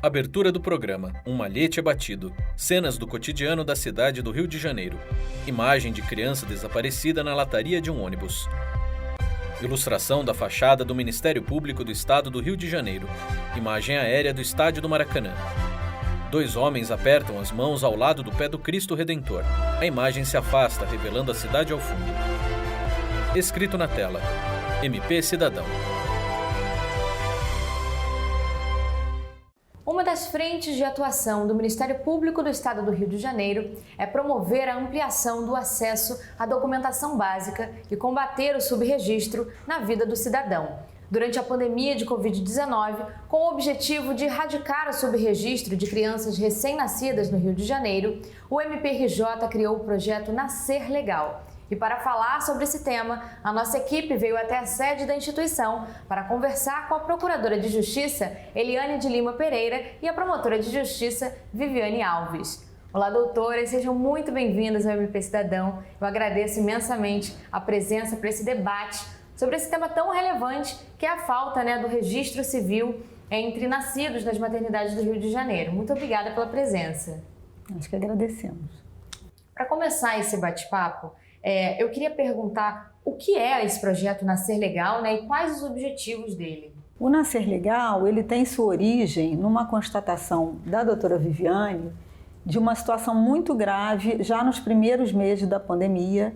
Abertura do programa Um Malhete Abatido. Cenas do cotidiano da cidade do Rio de Janeiro. Imagem de criança desaparecida na lataria de um ônibus. Ilustração da fachada do Ministério Público do Estado do Rio de Janeiro. Imagem aérea do Estádio do Maracanã. Dois homens apertam as mãos ao lado do pé do Cristo Redentor. A imagem se afasta, revelando a cidade ao fundo. Escrito na tela: MP Cidadão. Uma das frentes de atuação do Ministério Público do Estado do Rio de Janeiro é promover a ampliação do acesso à documentação básica e combater o subregistro na vida do cidadão. Durante a pandemia de Covid-19, com o objetivo de erradicar o subregistro de crianças recém-nascidas no Rio de Janeiro, o MPRJ criou o projeto Nascer Legal. E para falar sobre esse tema, a nossa equipe veio até a sede da instituição para conversar com a Procuradora de Justiça, Eliane de Lima Pereira, e a Promotora de Justiça, Viviane Alves. Olá, doutoras, sejam muito bem-vindas ao MP Cidadão. Eu agradeço imensamente a presença para esse debate sobre esse tema tão relevante que é a falta do registro civil entre nascidos nas maternidades do Rio de Janeiro. Muito obrigada pela presença. Nós que agradecemos. Para começar esse bate-papo, eu queria perguntar o que é esse projeto Nascer Legal, e quais os objetivos dele? O Nascer Legal, ele tem sua origem numa constatação da doutora Viviane de uma situação muito grave já nos primeiros meses da pandemia,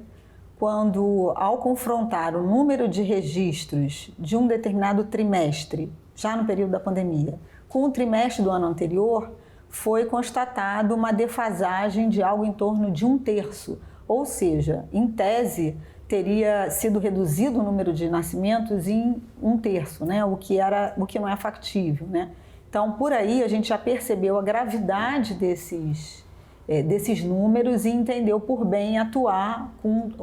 quando, ao confrontar o número de registros de um determinado trimestre, já no período da pandemia, com o trimestre do ano anterior, foi constatado uma defasagem de algo em torno de 1/3. Ou seja, em tese, teria sido reduzido o número de nascimentos em 1/3, o que não é factível, Então, por aí, a gente já percebeu a gravidade desses números e entendeu por bem atuar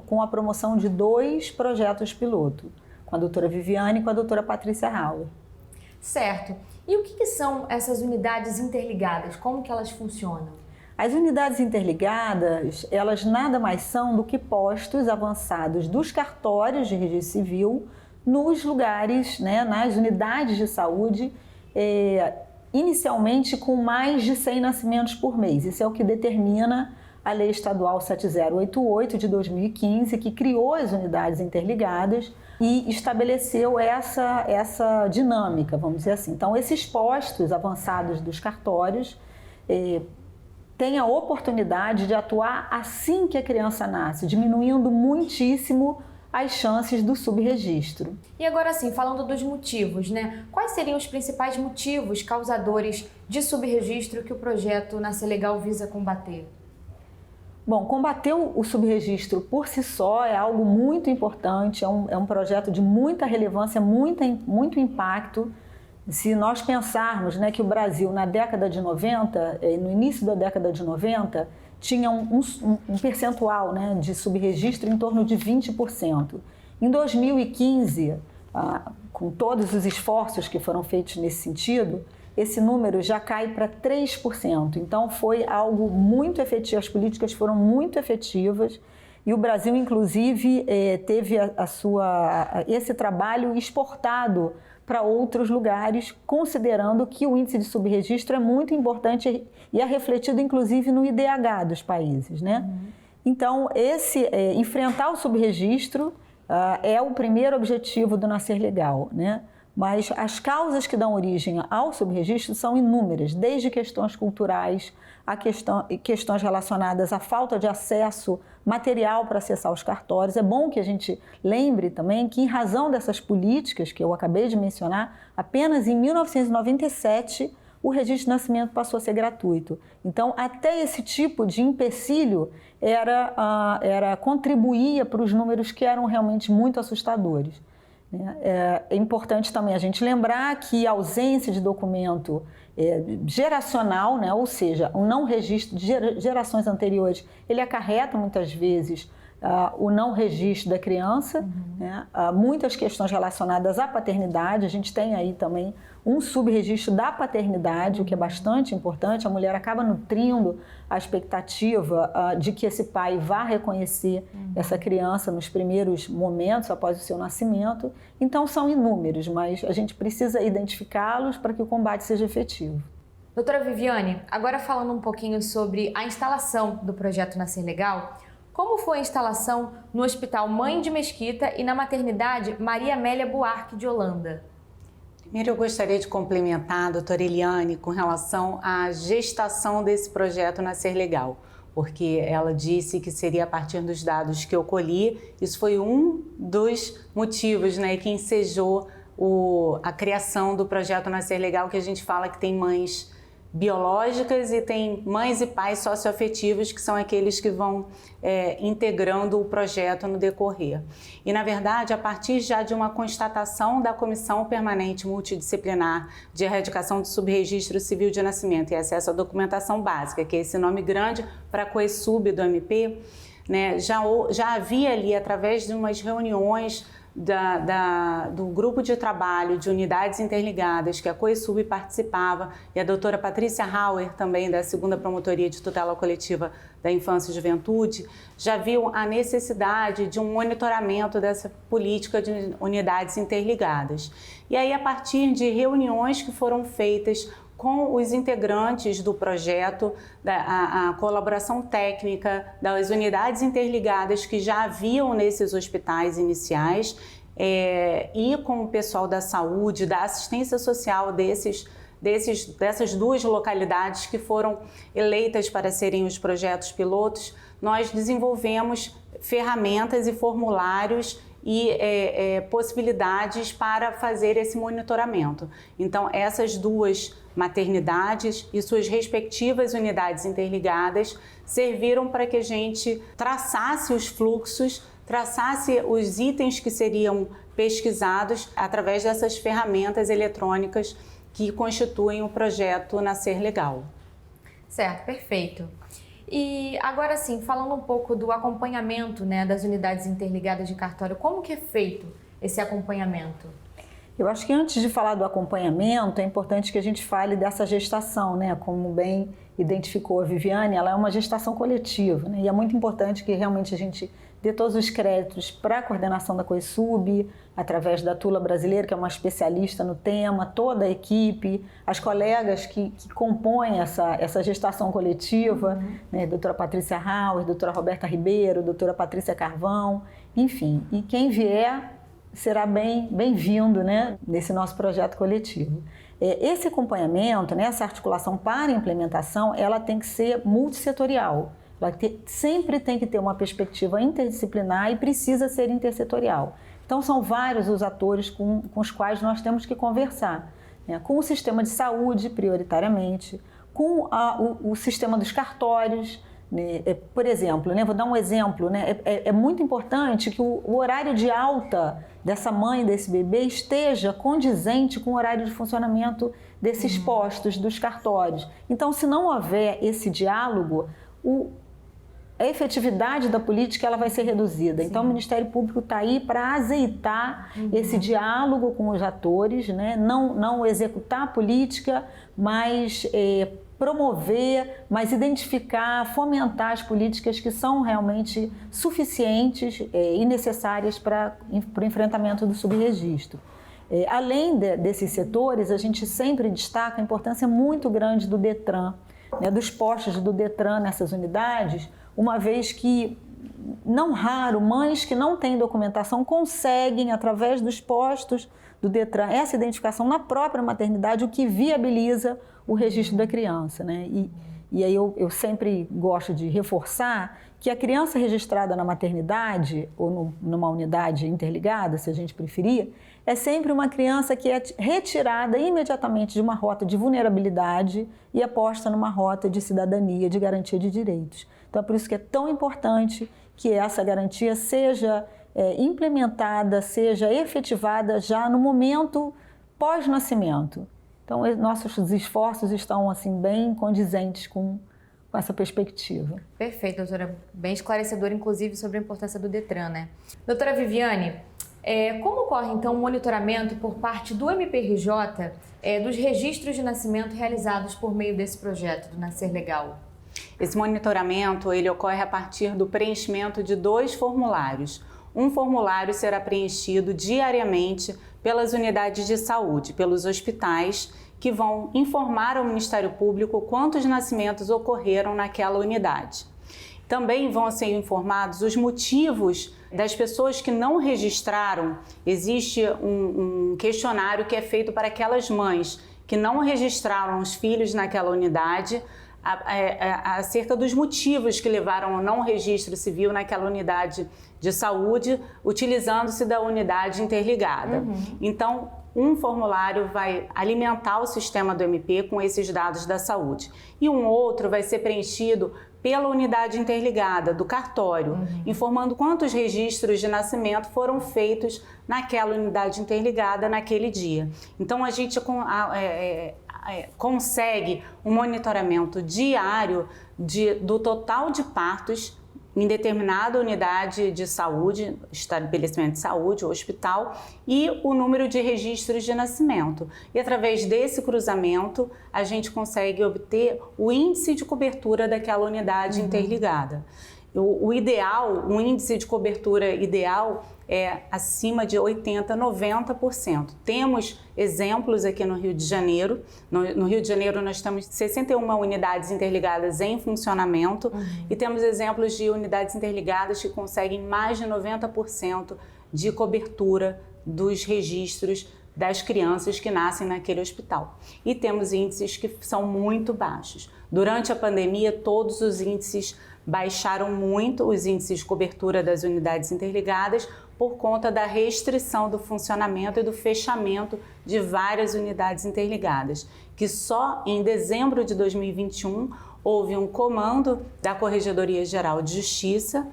com a promoção de 2 projetos piloto, com a doutora Viviane e com a doutora Patrícia Hauer. Certo. E o que são essas unidades interligadas? Como que elas funcionam? As unidades interligadas, elas nada mais são do que postos avançados dos cartórios de registro civil nos lugares, nas unidades de saúde, inicialmente com mais de 100 nascimentos por mês. Isso é o que determina a Lei Estadual 7088 de 2015, que criou as unidades interligadas e estabeleceu essa dinâmica, vamos dizer assim. Então, esses postos avançados dos cartórios tem a oportunidade de atuar assim que a criança nasce, diminuindo muitíssimo as chances do subregistro. E agora sim, falando dos motivos, quais seriam os principais motivos causadores de subregistro que o projeto Nascer Legal visa combater? Bom, combater o subregistro por si só é algo muito importante, é um projeto de muita relevância, muito impacto. Se nós pensarmos que o Brasil, na década de 90, no início da década de 90, tinha um percentual de subregistro em torno de 20%. Em 2015, com todos os esforços que foram feitos nesse sentido, esse número já cai para 3%. Então, foi algo muito efetivo, as políticas foram muito efetivas e o Brasil, inclusive, teve esse trabalho exportado para outros lugares, considerando que o índice de subregistro é muito importante e é refletido, inclusive, no IDH dos países, Então, enfrentar o subregistro é o primeiro objetivo do Nascer Legal, Mas as causas que dão origem ao subregistro são inúmeras, desde questões culturais a questões relacionadas à falta de acesso material para acessar os cartórios. É bom que a gente lembre também que, em razão dessas políticas que eu acabei de mencionar, apenas em 1997 o registro de nascimento passou a ser gratuito. Então, até esse tipo de empecilho contribuía para os números que eram realmente muito assustadores. É importante também a gente lembrar que a ausência de documento geracional, ou seja, o não registro de gerações anteriores, ele acarreta muitas vezes o não registro da criança, muitas questões relacionadas à paternidade. A gente tem aí também um subregistro da paternidade, o que é bastante importante. A mulher acaba nutrindo a expectativa de que esse pai vá reconhecer essa criança nos primeiros momentos após o seu nascimento. Então são inúmeros, mas a gente precisa identificá-los para que o combate seja efetivo. Doutora Viviane, agora falando um pouquinho sobre a instalação do projeto Nascer Legal, como foi a instalação no Hospital Mãe de Mesquita e na maternidade Maria Amélia Buarque de Holanda? Primeiro, eu gostaria de complementar a doutora Eliane com relação à gestação desse projeto Nascer Legal, porque ela disse que seria a partir dos dados que eu colhi. Isso foi um dos motivos, né, que ensejou a criação do projeto Nascer Legal, que a gente fala que tem mães biológicas e tem mães e pais socioafetivos, que são aqueles que vão integrando o projeto no decorrer. E, na verdade, a partir já de uma constatação da Comissão Permanente Multidisciplinar de Erradicação do Subregistro Civil de Nascimento e Acesso à Documentação Básica, que é esse nome grande para a COESUB do MP, né, já havia ali, através de umas reuniões do grupo de trabalho de unidades interligadas que a COESUB participava, e a doutora Patrícia Hauer, também da 2ª Promotoria de Tutela Coletiva da Infância e Juventude, já viu a necessidade de um monitoramento dessa política de unidades interligadas. E aí, a partir de reuniões que foram feitas com os integrantes do projeto, a colaboração técnica das unidades interligadas que já haviam nesses hospitais iniciais, e com o pessoal da saúde, da assistência social dessas 2 localidades que foram eleitas para serem os projetos pilotos, nós desenvolvemos ferramentas e formulários e possibilidades para fazer esse monitoramento. Então, essas 2 maternidades e suas respectivas unidades interligadas serviram para que a gente traçasse os fluxos, traçasse os itens que seriam pesquisados através dessas ferramentas eletrônicas que constituem o projeto Nascer Legal. Certo, perfeito. E agora sim, falando um pouco do acompanhamento, né, das unidades interligadas de cartório, como que é feito esse acompanhamento? Eu acho que antes de falar do acompanhamento, é importante que a gente fale dessa gestação, né? Como bem identificou a Viviane, ela é uma gestação coletiva, né? E é muito importante que realmente a gente dê todos os créditos para a coordenação da COESUB, através da Tula Brasileira, que é uma especialista no tema, toda a equipe, as colegas que compõem essa gestação coletiva, né? Doutora Patrícia Hauer, doutora Roberta Ribeiro, doutora Patrícia Carvão, enfim, e quem vier será bem-vindo, né, nesse nosso projeto coletivo. Esse acompanhamento, né, essa articulação para a implementação, ela tem que ser multissetorial. Ela sempre tem que ter uma perspectiva interdisciplinar e precisa ser intersetorial. Então, são vários os atores com os quais nós temos que conversar, né, com o sistema de saúde, prioritariamente, com o sistema dos cartórios. Por exemplo, né, vou dar um exemplo, né, é muito importante que o horário de alta dessa mãe, desse bebê, esteja condizente com o horário de funcionamento desses postos, dos cartórios. Então, se não houver esse diálogo, a efetividade da política ela vai ser reduzida. Sim. Então, o Ministério Público está aí para azeitar esse diálogo com os atores, né, não executar a política, mas promover, mas identificar, fomentar as políticas que são realmente suficientes e necessárias para o enfrentamento do subregistro. Além desses setores, a gente sempre destaca a importância muito grande do DETRAN, né, dos postos do DETRAN nessas unidades, uma vez que, não raro, mães que não têm documentação conseguem, através dos postos do DETRAN, essa identificação na própria maternidade, o que viabiliza o registro da criança, né? E aí eu sempre gosto de reforçar que a criança registrada na maternidade ou numa unidade interligada, se a gente preferir, é sempre uma criança que é retirada imediatamente de uma rota de vulnerabilidade e é posta numa rota de cidadania, de garantia de direitos. Então é por isso que é tão importante que essa garantia seja implementada, seja efetivada já no momento pós-nascimento. Então, nossos esforços estão assim, bem condizentes com essa perspectiva. Perfeito, doutora. Bem esclarecedor, inclusive, sobre a importância do DETRAN, né? Doutora Viviane, como ocorre, então, o monitoramento por parte do MPRJ dos registros de nascimento realizados por meio desse projeto do Nascer Legal? Esse monitoramento ele ocorre a partir do preenchimento de 2 formulários. Um formulário será preenchido diariamente pelas unidades de saúde, pelos hospitais, que vão informar ao Ministério Público quantos nascimentos ocorreram naquela unidade. Também vão ser informados os motivos das pessoas que não registraram. Existe um questionário que é feito para aquelas mães que não registraram os filhos naquela unidade, acerca dos motivos que levaram ao não registro civil naquela unidade de saúde, utilizando-se da unidade interligada. Então, um formulário vai alimentar o sistema do MP com esses dados da saúde. E um outro vai ser preenchido pela unidade interligada do cartório, informando quantos registros de nascimento foram feitos naquela unidade interligada naquele dia. Então, a gente consegue um monitoramento diário do total de partos em determinada unidade de saúde, estabelecimento de saúde, hospital, e o número de registros de nascimento. E através desse cruzamento, a gente consegue obter o índice de cobertura daquela unidade interligada. O ideal, um índice de cobertura ideal é acima de 80%, 90%. Temos exemplos aqui no Rio de Janeiro. No Rio de Janeiro nós temos 61 unidades interligadas em funcionamento e temos exemplos de unidades interligadas que conseguem mais de 90% de cobertura dos registros das crianças que nascem naquele hospital. E temos índices que são muito baixos. Durante a pandemia, todos os índices baixaram muito, os índices de cobertura das unidades interligadas, por conta da restrição do funcionamento e do fechamento de várias unidades interligadas, que só em dezembro de 2021 houve um comando da Corregedoria Geral de Justiça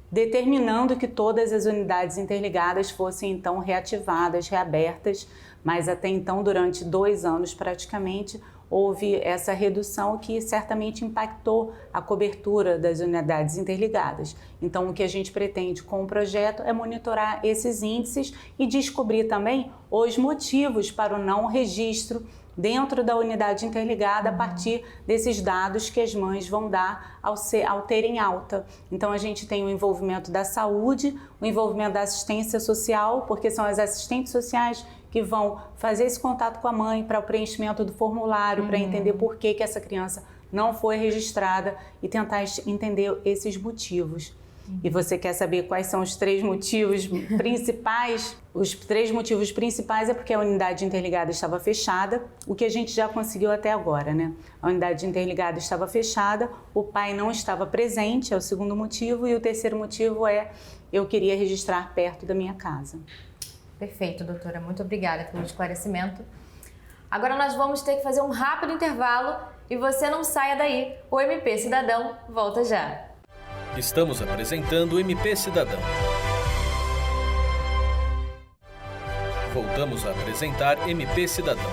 determinando que todas as unidades interligadas fossem então reativadas, reabertas, mas até então, durante 2 anos praticamente, houve essa redução que certamente impactou a cobertura das unidades interligadas. Então, o que a gente pretende com o projeto é monitorar esses índices e descobrir também os motivos para o não registro dentro da unidade interligada a partir desses dados que as mães vão dar ao terem alta. Então, a gente tem o envolvimento da saúde, o envolvimento da assistência social, porque são as assistentes sociais que vão fazer esse contato com a mãe para o preenchimento do formulário, para entender por que essa criança não foi registrada e tentar entender esses motivos. E você quer saber quais são os 3 motivos principais? Os 3 motivos principais é porque a unidade interligada estava fechada, o que a gente já conseguiu até agora, né? A unidade interligada estava fechada, o pai não estava presente, é o segundo motivo, e o terceiro motivo é eu queria registrar perto da minha casa. Perfeito, doutora. Muito obrigada pelo esclarecimento. Agora nós vamos ter que fazer um rápido intervalo e você não saia daí. O MP Cidadão volta já. Estamos apresentando o MP Cidadão. Voltamos a apresentar MP Cidadão.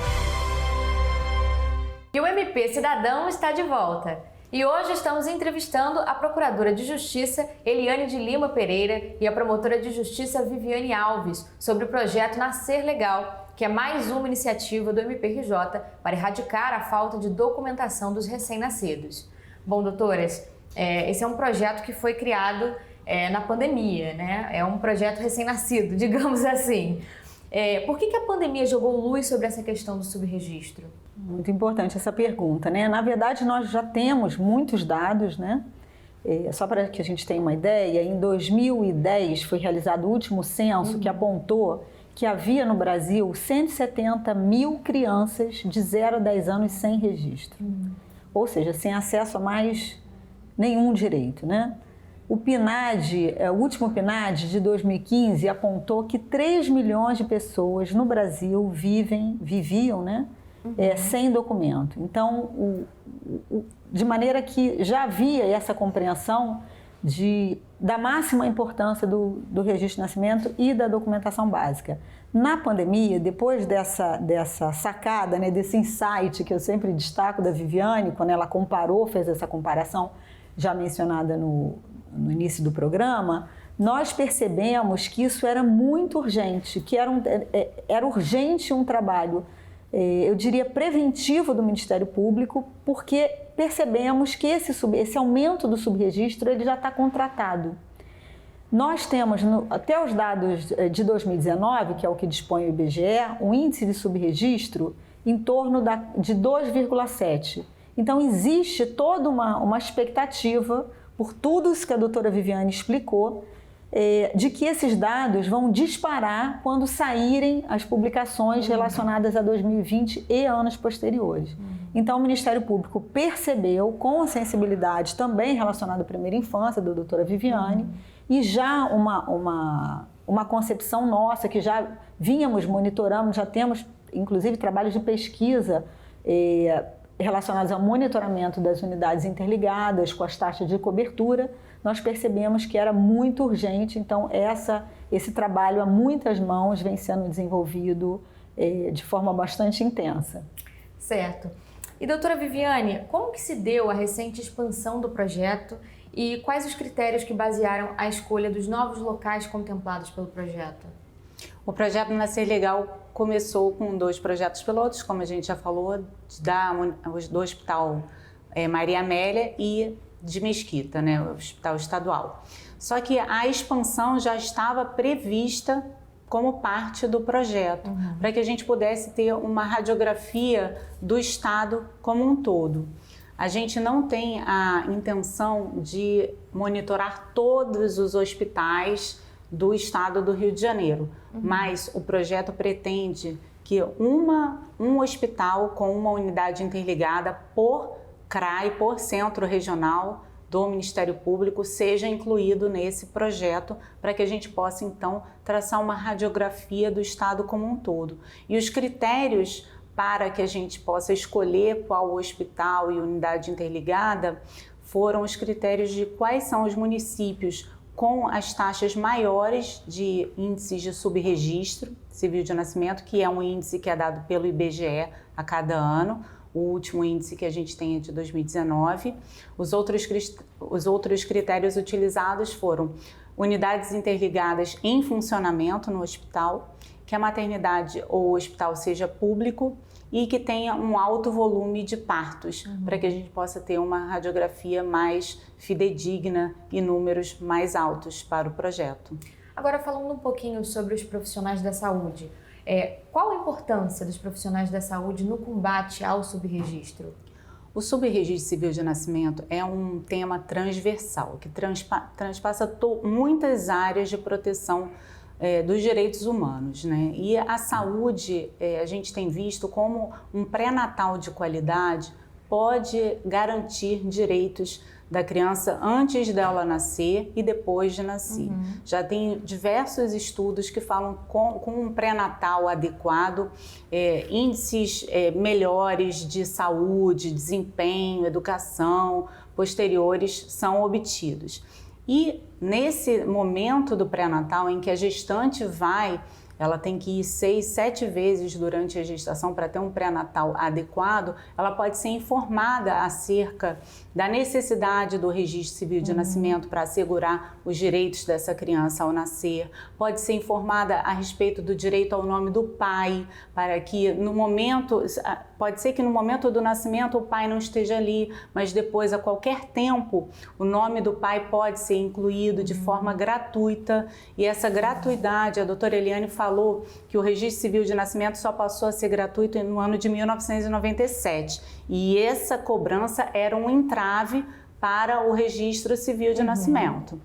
E o MP Cidadão está de volta. E hoje estamos entrevistando a Procuradora de Justiça, Eliane de Lima Pereira, e a Promotora de Justiça, Viviane Alves, sobre o projeto Nascer Legal, que é mais uma iniciativa do MPRJ para erradicar a falta de documentação dos recém-nascidos. Bom, doutoras, esse é um projeto que foi criado na pandemia, né? É um projeto recém-nascido, digamos assim. Por que a pandemia jogou luz sobre essa questão do subregistro? Muito importante essa pergunta, né? Na verdade, nós já temos muitos dados, né? Só para que a gente tenha uma ideia, em 2010 foi realizado o último censo que apontou que havia no Brasil 170 mil crianças de 0 a 10 anos sem registro. Ou seja, sem acesso a mais nenhum direito, né? O PNAD, o último PNAD de 2015 apontou que 3 milhões de pessoas no Brasil viviam, né? Sem documento. Então, de maneira que já havia essa compreensão da máxima importância do registro de nascimento e da documentação básica. Na pandemia, depois dessa sacada, né, desse insight que eu sempre destaco da Viviane, quando ela fez essa comparação já mencionada no início do programa, nós percebemos que isso era muito urgente, que era urgente um trabalho, eu diria, preventivo do Ministério Público, porque percebemos que esse aumento do subregistro ele já está contratado. Nós temos, até os dados de 2019, que é o que dispõe o IBGE, o índice de subregistro em torno de 2,7. Então, existe toda uma expectativa, por tudo isso que a doutora Viviane explicou, de que esses dados vão disparar quando saírem as publicações relacionadas a 2020 e anos posteriores. Então, o Ministério Público percebeu, com a sensibilidade também relacionada à primeira infância, da doutora Viviane, e já uma concepção nossa, que já vínhamos monitorando, já temos, inclusive, trabalhos de pesquisa relacionados ao monitoramento das unidades interligadas com as taxas de cobertura, nós percebemos que era muito urgente. Então, esse trabalho a muitas mãos vem sendo desenvolvido de forma bastante intensa. Certo. E, doutora Viviane, como que se deu a recente expansão do projeto e quais os critérios que basearam a escolha dos novos locais contemplados pelo projeto? O projeto Nascer Legal começou com 2 projetos pilotos, como a gente já falou, do Hospital Maria Amélia e de Mesquita, né, o Hospital Estadual. Só que a expansão já estava prevista como parte do projeto, para que a gente pudesse ter uma radiografia do estado como um todo. A gente não tem a intenção de monitorar todos os hospitais do estado do Rio de Janeiro, mas o projeto pretende que um hospital com uma unidade interligada por CRAI, por Centro Regional do Ministério Público, seja incluído nesse projeto, para que a gente possa, então, traçar uma radiografia do estado como um todo. E os critérios para que a gente possa escolher qual hospital e unidade interligada foram os critérios de quais são os municípios com as taxas maiores de índices de subregistro civil de nascimento, que é um índice que é dado pelo IBGE a cada ano. O último índice que a gente tem é de 2019. Os outros critérios utilizados foram unidades interligadas em funcionamento no hospital, que a maternidade ou o hospital seja público e que tenha um alto volume de partos, para que a gente possa ter uma radiografia mais fidedigna e números mais altos para o projeto. Agora, falando um pouquinho sobre os profissionais da saúde, qual a importância dos profissionais da saúde no combate ao subregistro? O subregistro civil de nascimento é um tema transversal, que transpassa muitas áreas de proteção dos direitos humanos, né? E a saúde, a gente tem visto como um pré-natal de qualidade pode garantir direitos da criança antes dela nascer e depois de nascer. Já tem diversos estudos que falam com um pré-natal adequado, índices melhores de saúde, desempenho, educação, posteriores são obtidos. E nesse momento do pré-natal em que a gestante ela tem que ir 6, 7 vezes durante a gestação para ter um pré-natal adequado, ela pode ser informada acerca da necessidade do registro civil de nascimento para assegurar os direitos dessa criança ao nascer, pode ser informada a respeito do direito ao nome do pai, para que pode ser que no momento do nascimento o pai não esteja ali, mas depois, a qualquer tempo, o nome do pai pode ser incluído de forma gratuita. E essa gratuidade, a doutora Eliane falou que o registro civil de nascimento só passou a ser gratuito no ano de 1997. E essa cobrança era um entrave para o registro civil de nascimento.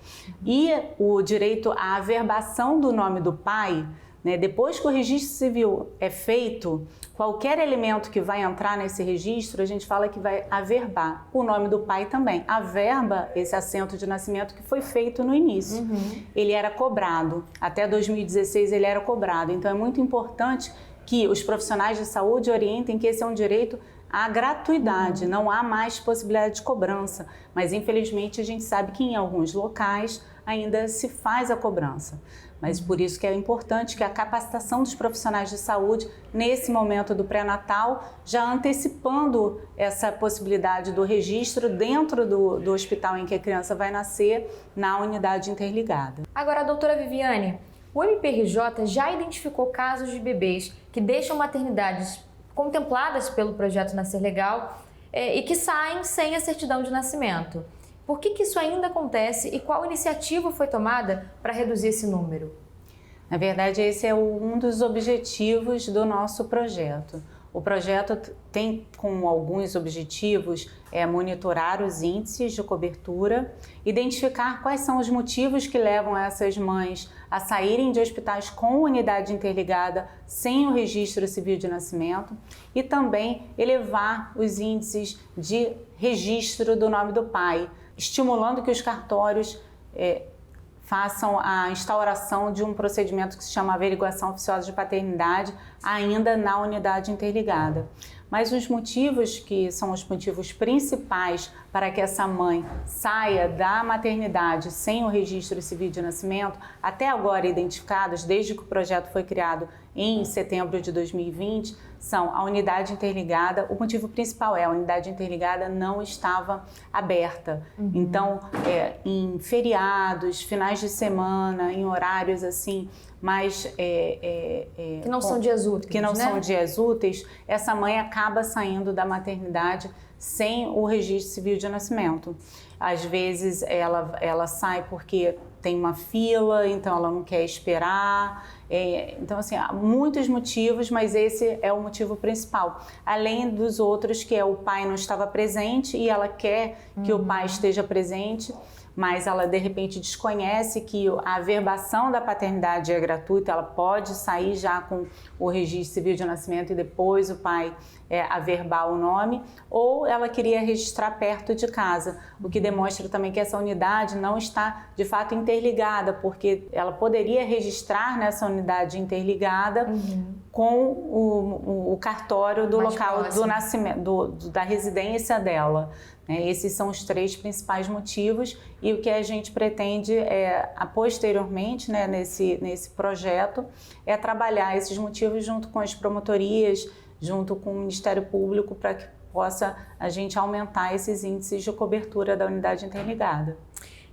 E o direito à averbação do nome do pai, né, depois que o registro civil é feito, qualquer elemento que vai entrar nesse registro, a gente fala que vai averbar. O nome do pai também averba esse assento de nascimento que foi feito no início. Ele era cobrado, até 2016 ele era cobrado. Então é muito importante que os profissionais de saúde orientem que esse é um direito à gratuidade, não há mais possibilidade de cobrança. Mas infelizmente a gente sabe que em alguns locais ainda se faz a cobrança. Mas por isso que é importante que a capacitação dos profissionais de saúde, nesse momento do pré-natal, já antecipando essa possibilidade do registro dentro do hospital em que a criança vai nascer, na unidade interligada. Agora, doutora Viviane, o MPRJ já identificou casos de bebês que deixam maternidades contempladas pelo projeto Nascer Legal e que saem sem a certidão de nascimento. Por que isso ainda acontece e qual iniciativa foi tomada para reduzir esse número? Na verdade, esse é um dos objetivos do nosso projeto. O projeto tem como alguns objetivos monitorar os índices de cobertura, identificar quais são os motivos que levam essas mães a saírem de hospitais com unidade interligada sem o registro civil de nascimento e também elevar os índices de registro do nome do pai, estimulando que os cartórios façam a instauração de um procedimento que se chama averiguação oficiosa de paternidade ainda na unidade interligada. Mas os motivos que são os motivos principais para que essa mãe saia da maternidade sem o registro civil de nascimento, até agora identificados desde que o projeto foi criado em setembro de 2020, são a unidade interligada. O motivo principal a unidade interligada não estava aberta. Então, em feriados, finais de semana, em horários assim, mais... que não são dias úteis, que não são dias úteis, essa mãe acaba saindo da maternidade sem o registro civil de nascimento. Às vezes ela sai porque tem uma fila, então ela não quer esperar. Então, assim, há muitos motivos, mas esse é o motivo principal. Além dos outros, que o pai não estava presente e ela quer que o pai esteja presente, mas ela de repente desconhece que a averbação da paternidade é gratuita, ela pode sair já com o registro civil de nascimento e depois o pai averbar o nome, ou ela queria registrar perto de casa, o que demonstra também que essa unidade não está de fato interligada, porque ela poderia registrar nessa unidade interligada com o cartório do mais local próximo do nascimento, da residência dela. Esses são os 3 principais motivos e o que a gente pretende posteriormente, nesse projeto, é trabalhar esses motivos junto com as promotorias, junto com o Ministério Público, para que possa a gente aumentar esses índices de cobertura da unidade interligada.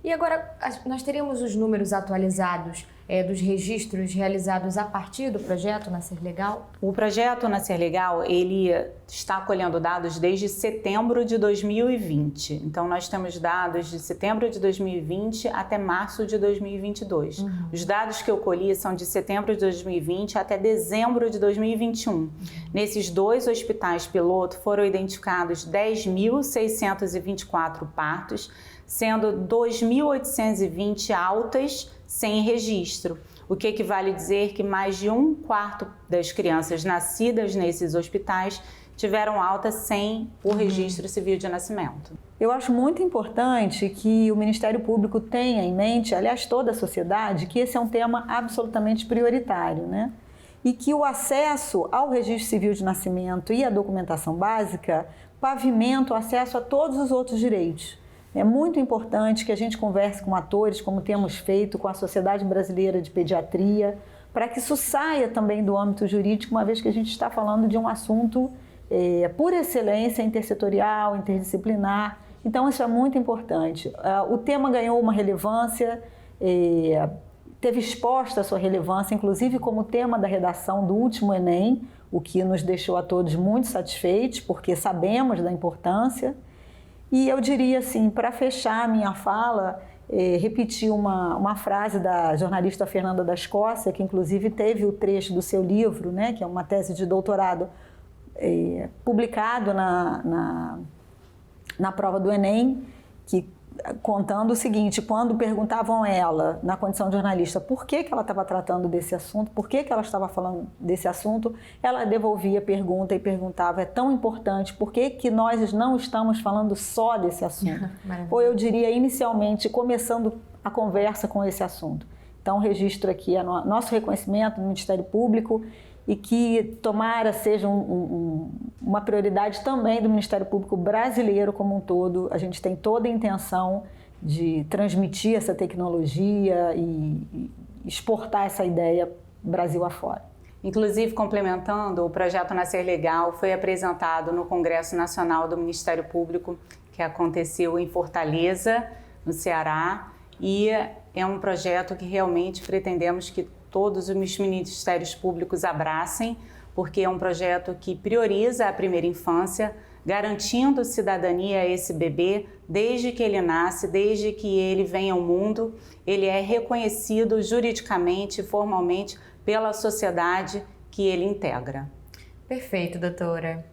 E agora, nós teríamos os números atualizados dos registros realizados a partir do projeto Nascer Legal? O projeto Nascer Legal, ele está colhendo dados desde setembro de 2020. Então, nós temos dados de setembro de 2020 até março de 2022. Os dados que eu colhi são de setembro de 2020 até dezembro de 2021. Nesses 2 hospitais piloto foram identificados 10.624 partos, sendo 2.820 altas sem registro, o que equivale a dizer que mais de 1/4 das crianças nascidas nesses hospitais tiveram alta sem o registro civil de nascimento. Eu acho muito importante que o Ministério Público tenha em mente, aliás, toda a sociedade, que esse é um tema absolutamente prioritário, né? E que o acesso ao registro civil de nascimento e à documentação básica pavimenta o acesso a todos os outros direitos. É muito importante que a gente converse com atores, como temos feito com a Sociedade Brasileira de Pediatria, para que isso saia também do âmbito jurídico, uma vez que a gente está falando de um assunto por excelência intersetorial, interdisciplinar. Então, isso é muito importante. O tema ganhou uma relevância, teve exposta a sua relevância, inclusive como tema da redação do último Enem, o que nos deixou a todos muito satisfeitos, porque sabemos da importância. E eu diria assim, para fechar a minha fala, repetir uma frase da jornalista Fernanda da Escócia, que inclusive teve o trecho do seu livro, né, que é uma tese de doutorado publicado na prova do Enem, que contando o seguinte: quando perguntavam a ela, na condição de jornalista, por que ela estava tratando desse assunto, por que ela estava falando desse assunto, ela devolvia a pergunta e perguntava: é tão importante, por que nós não estamos falando só desse assunto? Ou eu diria, inicialmente, começando a conversa com esse assunto. Então, registro aqui nosso reconhecimento no Ministério Público e que tomara seja uma prioridade também do Ministério Público brasileiro como um todo. A gente tem toda a intenção de transmitir essa tecnologia e exportar essa ideia Brasil afora. Inclusive, complementando, o projeto Nascer Legal foi apresentado no Congresso Nacional do Ministério Público, que aconteceu em Fortaleza, no Ceará, e é um projeto que realmente pretendemos que todos os ministérios públicos abracem, porque é um projeto que prioriza a primeira infância, garantindo cidadania a esse bebê desde que ele nasce, desde que ele vem ao mundo. Ele é reconhecido juridicamente e formalmente pela sociedade que ele integra. Perfeito, doutora.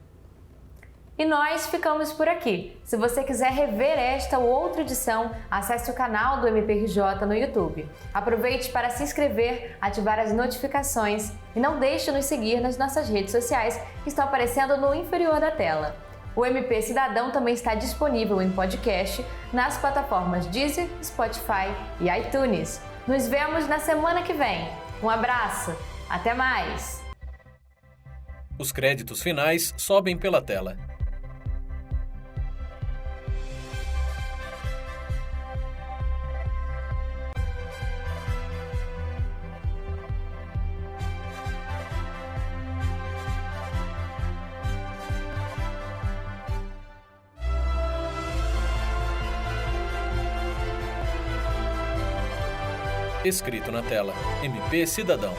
E nós ficamos por aqui. Se você quiser rever esta ou outra edição, acesse o canal do MPRJ no YouTube. Aproveite para se inscrever, ativar as notificações e não deixe de nos seguir nas nossas redes sociais que estão aparecendo no inferior da tela. O MP Cidadão também está disponível em podcast nas plataformas Deezer, Spotify e iTunes. Nos vemos na semana que vem. Um abraço, até mais! Os créditos finais sobem pela tela. Escrito na tela, MP Cidadão.